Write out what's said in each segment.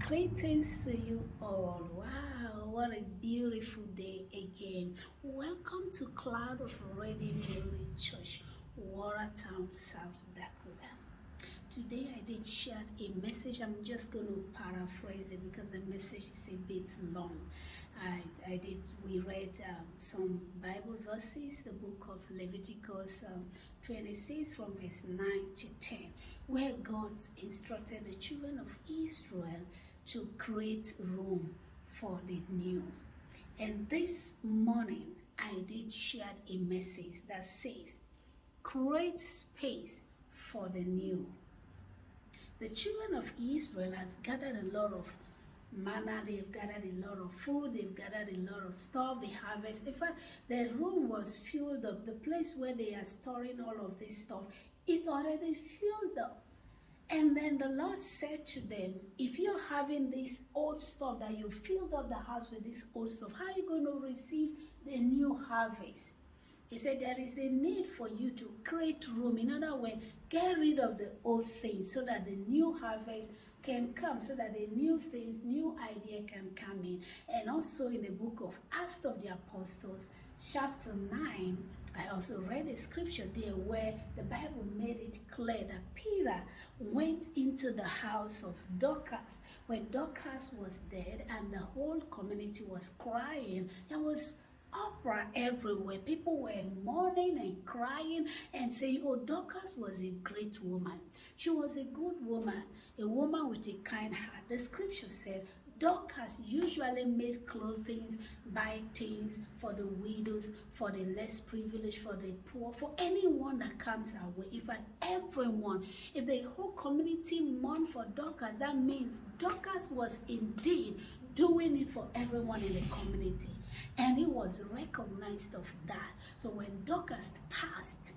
Greetings to you all. Wow, what a beautiful day again. Welcome to Cloud of Reading Glory Church, Watertown, South Dakota. Today I did share a message. I'm just going to paraphrase it because the message is a bit long. We read some Bible verses, the book of Leviticus 26 from verse 9 to 10, where God instructed the children of Israel to create room for the new. And this morning I did share a message that says, create space for the new. The children of Israel has gathered a lot of manna, they've gathered a lot of food, they've gathered a lot of stuff, they harvest. In fact, the room was filled up. The place where they are storing all of this stuff, it's already filled up. And then the Lord said to them, if you're having this old stuff that you filled up the house with this old stuff, how are you going to receive the new harvest? He said there is a need for you to create room. In other words, get rid of the old things so that the new harvest can come, so that the new things, new idea can come in. And also in the book of Acts of the Apostles, chapter 9, I also read a scripture there where the Bible made it clear that Peter went into the house of Dorcas when Dorcas was dead and the whole community was crying. There was uproar everywhere. People were mourning and crying and saying, oh, Dorcas was a great woman. She was a good woman, a woman with a kind heart. The scripture said Dorcas usually made clothing, buy things for the widows, for the less privileged, for the poor, for anyone that comes our way. If everyone, if the whole community mourned for Dorcas, that means Dorcas was indeed doing it for everyone in the community. And he was recognized of that. So when Dorcas passed,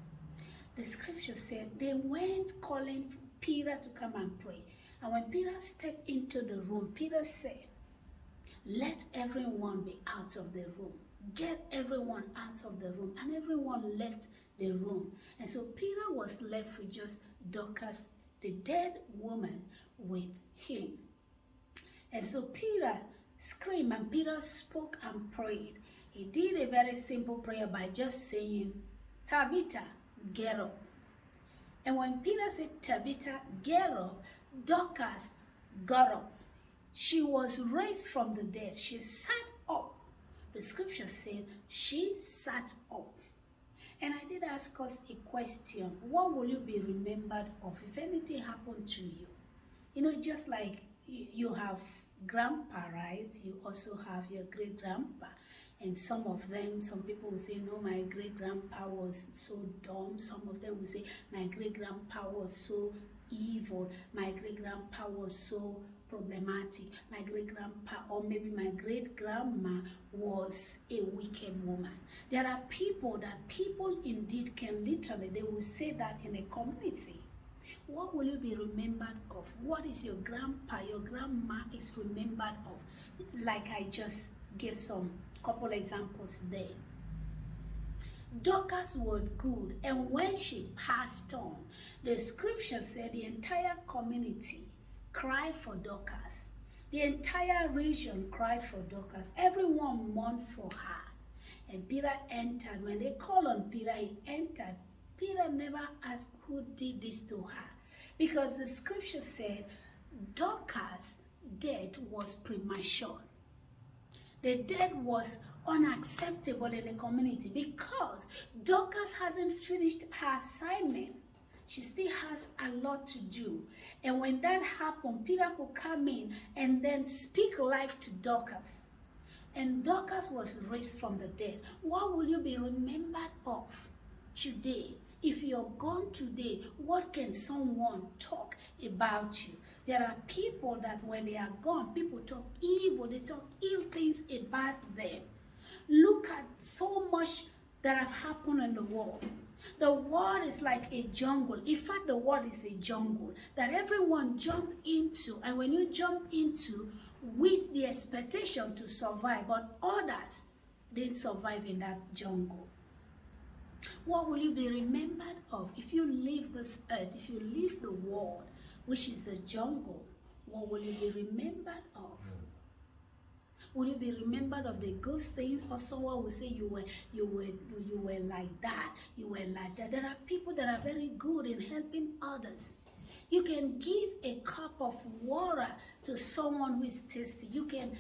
the scripture said they went calling Peter to come and pray. And when Peter stepped into the room, Peter said, let everyone be out of the room. Get everyone out of the room. And everyone left the room. And so Peter was left with just Dorcas, the dead woman, with him. And so Peter screamed and Peter spoke and prayed. He did a very simple prayer by just saying, Tabitha, get up. And when Peter said, Tabitha, get up, Dorcas got up. She was raised from the dead. She sat up. The scripture said she sat up. And I did ask us a question. What will you be remembered of if anything happened to you? You know, just like you have grandpa, right? You also have your great grandpa. And some of them, some people will say, no, my great grandpa was so dumb. Some of them will say, my great grandpa was so evil. My great grandpa was so problematic. My great grandpa, or maybe my great grandma, was a wicked woman. There are people that people indeed can literally, they will say that in a community. What will you be remembered of? What is your grandpa, your grandma is remembered of? Like I just gave some couple examples there. Dorcas was good, and when she passed on, the scripture said the entire community cried for Dorcas. The entire region cried for Dorcas. Everyone mourned for her. And Peter entered. When they called on Peter, he entered. Peter never asked who did this to her, because the scripture said Dorcas' death was premature. The death was unacceptable in the community because Dorcas hasn't finished her assignment. She still has a lot to do. And when that happened, Peter could come in and then speak life to Dorcas. And Dorcas was raised from the dead. What will you be remembered of today? If you're gone today, what can someone talk about you? There are people that when they are gone, people talk evil, they talk ill things about them. Look at so much that have happened in the world. The world is like a jungle. In fact, the world is a jungle that everyone jump into. And when you jump into with the expectation to survive, but others didn't survive in that jungle. What will you be remembered of if you leave this earth, if you leave the world, which is the jungle? What will you be remembered of? Will you be remembered of the good things, or someone will say you were like that, you were like that? There are people that are very good in helping others. You can give a cup of water to someone who is thirsty. You can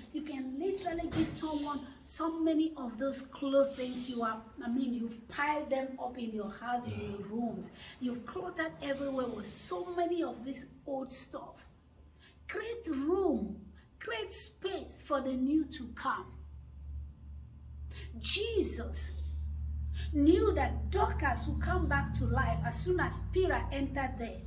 literally give someone so many of those clothing you've piled them up in your house, in your rooms. You've cluttered everywhere with so many of this old stuff. Create room, create space for the new to come. Jesus knew that Dorcas would come back to life as soon as Peter entered there.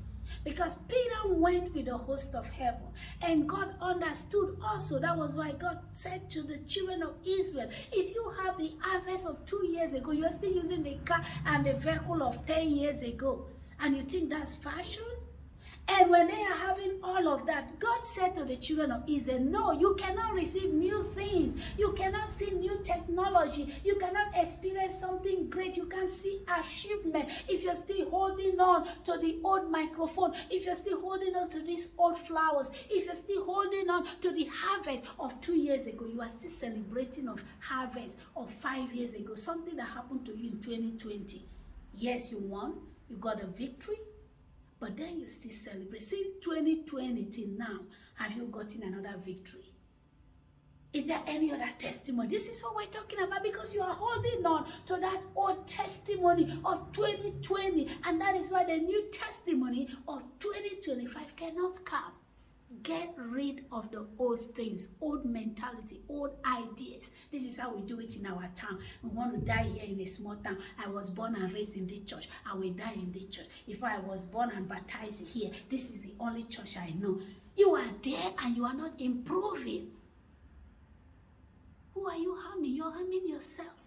Because Peter went with the host of heaven, and God understood also. That was why God said to the children of Israel, if you have the harvest of 2 years ago, you are still using the car and the vehicle of 10 years ago, and you think that's fashion? And when they are having all of that, God said to the children of Israel, no, you cannot receive new things. You cannot see new technology. You cannot experience something great. You can't see achievement if you're still holding on to the old microphone, if you're still holding on to these old flowers, if you're still holding on to the harvest of 2 years ago. You are still celebrating of harvest of 5 years ago, something that happened to you in 2020. Yes, you won. You got a victory. But then you still celebrate. Since 2020 till now, have you gotten another victory? Is there any other testimony? This is what we're talking about, because you are holding on to that old testimony of 2020. And that is why the new testimony of 2025 cannot come. Get rid of the old things, old mentality, old ideas. This is how we do it in our town. We want to die here in a small town. I was born and raised in this church. I will die in this church. If I was born and baptized here, this is the only church I know. You are there and you are not improving. Who are you harming? You're harming yourself.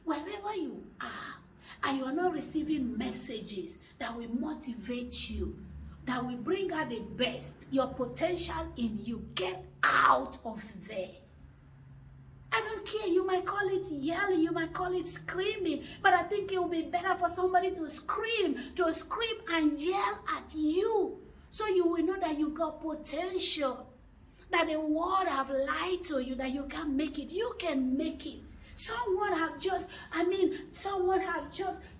Wherever you are, and you are not receiving messages that will motivate you, that will bring out the best, your potential in you, get out of there. I don't care. You might call it yelling, you might call it screaming, but I think it will be better for somebody to scream and yell at you, so you will know that you got potential, that the world have lied to you, that you can't make it. You can make it. Someone have just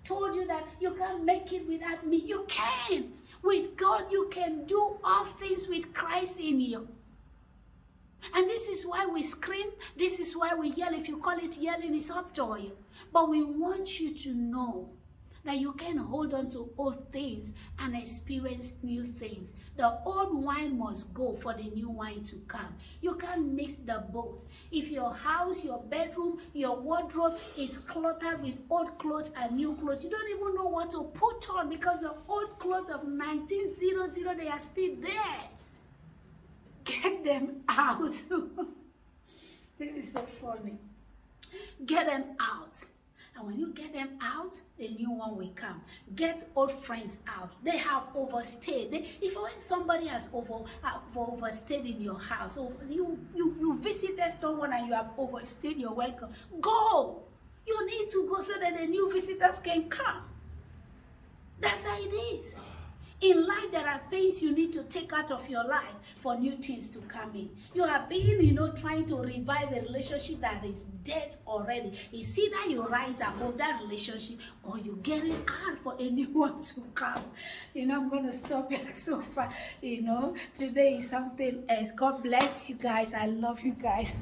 told you that you can't make it without me. You can. With God, you can do all things with Christ in you. And this is why we scream. This is why we yell. If you call it yelling, it's up to you. But we want you to know that you can hold on to old things and experience new things. The old wine must go for the new wine to come. You can't mix the both. If your house, your bedroom, your wardrobe is cluttered with old clothes and new clothes, you don't even know what to put on, because the old clothes of 1900, they are still there. Get them out. This is so funny. Get them out. And when you get them out, the new one will come. Get old friends out. They have overstayed. When somebody has overstayed in your house, or you visited someone and you have overstayed your welcome, go. You need to go so that the new visitors can come. That's how it is. In life, there are things you need to take out of your life for new things to come in. You are being, trying to revive a relationship that is dead already. It's either you rise above that relationship or you get it out for a new one to come. I'm going to stop here so far. Today is something else. God bless you guys. I love you guys.